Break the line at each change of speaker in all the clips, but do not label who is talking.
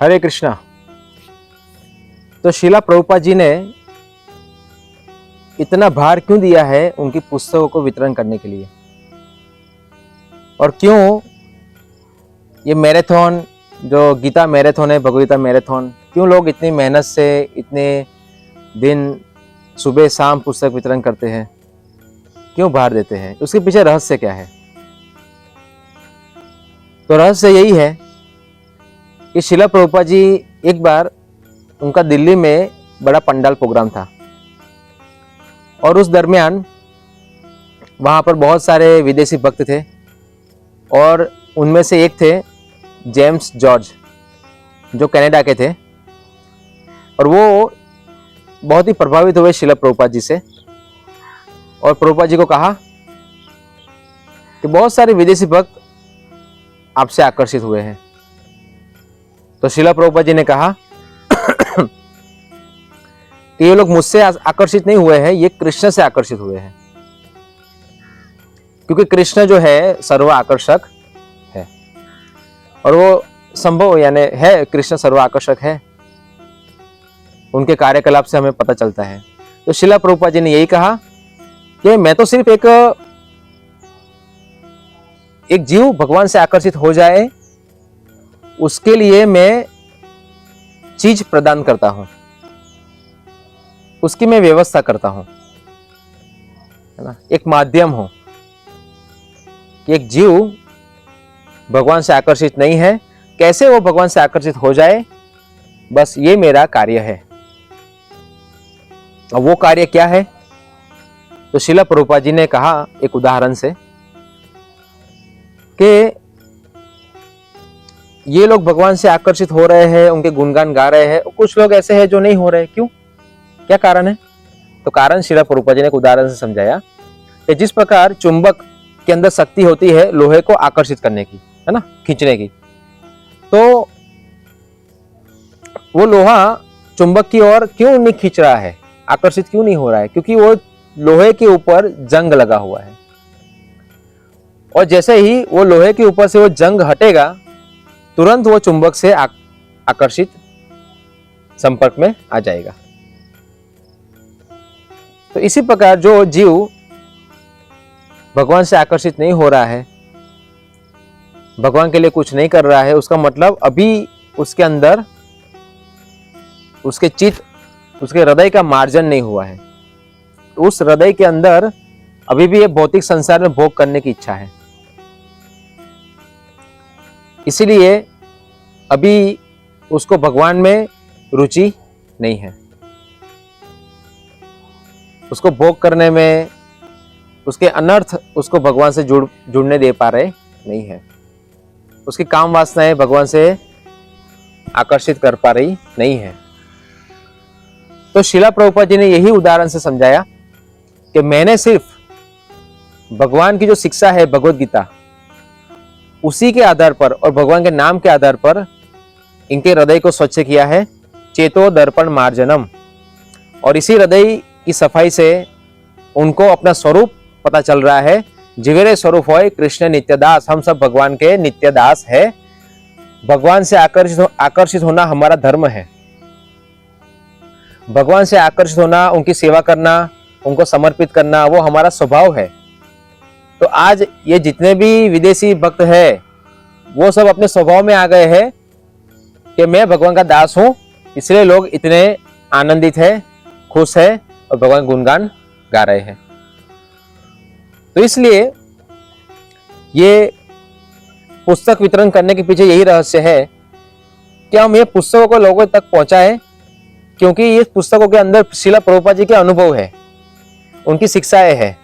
हरे कृष्णा। तो शिला प्रभुपाद जी ने इतना भार क्यों दिया है उनकी पुस्तकों को वितरण करने के लिए, और क्यों ये मैराथन जो गीता मैराथन है, भगवद गीता मैराथन, क्यों लोग इतनी मेहनत से इतने दिन सुबह शाम पुस्तक वितरण करते हैं, क्यों भार देते हैं, उसके पीछे रहस्य क्या है? तो रहस्य यही है कि शिला प्रभुपाद जी, एक बार उनका दिल्ली में बड़ा पंडाल प्रोग्राम था और उस दरमियान वहाँ पर बहुत सारे विदेशी भक्त थे और उनमें से एक थे जेम्स जॉर्ज जो कनाडा के थे, और वो बहुत ही प्रभावित हुए शिला प्रभुपाद जी से और प्रभुपाद जी को कहा कि बहुत सारे विदेशी भक्त आपसे आकर्षित हुए हैं। तो शिला प्रभुपाद जी ने कहा कि ये लोग मुझसे आकर्षित नहीं हुए हैं, ये कृष्ण से आकर्षित हुए हैं, क्योंकि कृष्ण जो है सर्व आकर्षक है और वो संभव यानी है, कृष्ण सर्व आकर्षक है, उनके कार्यकलाप से हमें पता चलता है। तो शिला प्रभुपाद जी ने यही कहा कि मैं तो सिर्फ एक जीव भगवान से आकर्षित हो जाए उसके लिए मैं चीज प्रदान करता हूं, उसकी मैं व्यवस्था करता हूं, है ना, एक माध्यम हो कि एक जीव भगवान से आकर्षित नहीं है, कैसे वो भगवान से आकर्षित हो जाए, बस ये मेरा कार्य है। और वो कार्य क्या है? तो शिला प्रभुपाद जी ने कहा एक उदाहरण से कि ये लोग भगवान से आकर्षित हो रहे हैं, उनके गुणगान गा रहे हैं, कुछ लोग ऐसे हैं जो नहीं हो रहे, क्यों, क्या कारण है? तो कारण शिला प्रभुपाद जी ने एक उदाहरण से समझाया कि जिस प्रकार चुंबक के अंदर शक्ति होती है लोहे को आकर्षित करने की, है ना, खींचने की, तो वो लोहा चुंबक की ओर क्यों नहीं खींच रहा है, आकर्षित क्यों नहीं हो रहा है? क्योंकि वो लोहे के ऊपर जंग लगा हुआ है, और जैसे ही वो लोहे के ऊपर से वो जंग हटेगा तुरंत वो चुंबक से आकर्षित संपर्क में आ जाएगा। तो इसी प्रकार जो जीव भगवान से आकर्षित नहीं हो रहा है, भगवान के लिए कुछ नहीं कर रहा है, उसका मतलब अभी उसके अंदर, उसके चित्त, उसके हृदय का मार्जन नहीं हुआ है। उस हृदय के अंदर अभी भी ये भौतिक संसार में भोग करने की इच्छा है, इसीलिए अभी उसको भगवान में रुचि नहीं है, उसको भोग करने में, उसके अनर्थ उसको भगवान से जुड़ने दे पा रहे नहीं है, उसकी काम वासनाएं भगवान से आकर्षित कर पा रही नहीं है। तो शिला प्रभुपाद जी ने यही उदाहरण से समझाया कि मैंने सिर्फ भगवान की जो शिक्षा है भगवद गीता, उसी के आधार पर और भगवान के नाम के आधार पर इनके हृदय को स्वच्छ किया है, चेतो दर्पण मार्जनम, और इसी हृदय की सफाई से उनको अपना स्वरूप पता चल रहा है। जिवेरे स्वरूप होय कृष्ण नित्यदास, हम सब भगवान के नित्यदास है, भगवान से आकर्षित होना हमारा धर्म है, भगवान से आकर्षित होना, उनकी सेवा करना, उनको समर्पित करना, वो हमारा स्वभाव है। तो आज ये जितने भी विदेशी भक्त है वो सब अपने स्वभाव में आ गए हैं कि मैं भगवान का दास हूं, इसलिए लोग इतने आनंदित है, खुश है और भगवान गुणगान गा रहे हैं। तो इसलिए ये पुस्तक वितरण करने के पीछे यही रहस्य है कि हम ये पुस्तकों को लोगों तक पहुंचाएं, क्योंकि ये पुस्तकों के अंदर शिला प्रभुपाद जी के अनुभव है, उनकी शिक्षाएं है,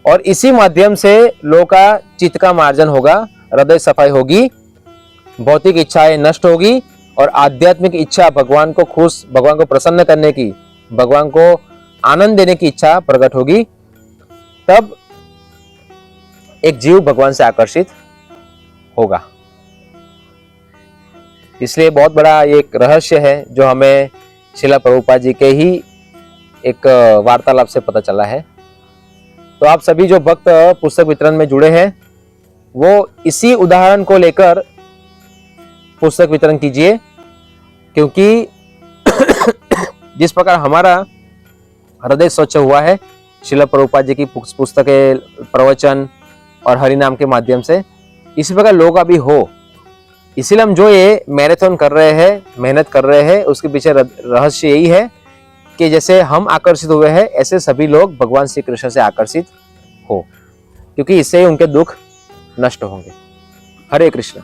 और इसी माध्यम से लोगों का चित्त का मार्जन होगा, हृदय सफाई होगी, भौतिक इच्छाएं नष्ट होगी और आध्यात्मिक इच्छा, भगवान को खुश, भगवान को प्रसन्न करने की, भगवान को आनंद देने की इच्छा प्रकट होगी। तब एक जीव भगवान से आकर्षित होगा। इसलिए बहुत बड़ा ये एक रहस्य है जो हमें शिला प्रभुपाद जी के ही एक वार्तालाप से पता चला है। तो आप सभी जो भक्त पुस्तक वितरण में जुड़े हैं वो इसी उदाहरण को लेकर पुस्तक वितरण कीजिए, क्योंकि जिस प्रकार हमारा हृदय स्वच्छ हुआ है श्रील प्रभुपाद जी की पुस्तकें, प्रवचन और हरि नाम के माध्यम से, इसी प्रकार लोग अभी हो। इसीलिए हम जो ये मैराथन कर रहे हैं, मेहनत कर रहे हैं, उसके पीछे रहस्य यही है कि जैसे हम आकर्षित हुए हैं ऐसे सभी लोग भगवान श्री कृष्ण से आकर्षित हो, क्योंकि इससे उनके दुख नष्ट होंगे। हरे कृष्ण।